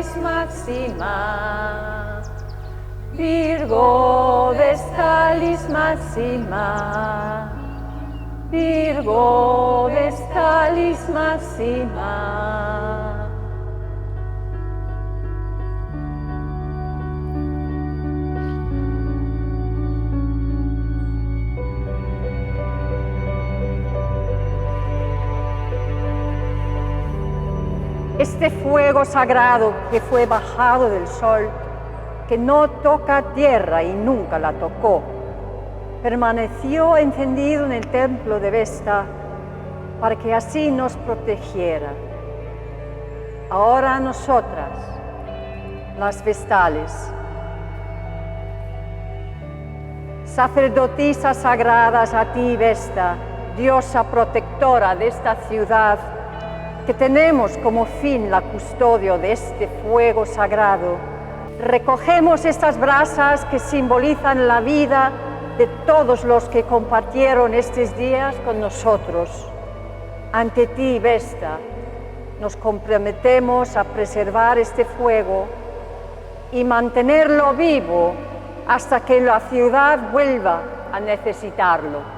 vestalis maxima, Virgo vestalis maxima, Virgo vestalis maxima. Este fuego sagrado que fue bajado del sol, que no toca tierra y nunca la tocó, permaneció encendido en el templo de Vesta para que así nos protegiera. Ahora nosotras, las vestales, sacerdotisas sagradas a ti, Vesta, diosa protectora de esta ciudad, que tenemos como fin la custodia de este fuego sagrado, recogemos estas brasas que simbolizan la vida de todos los que compartieron estos días con nosotros. Ante ti, Vesta, nos comprometemos a preservar este fuego y mantenerlo vivo hasta que la ciudad vuelva a necesitarlo.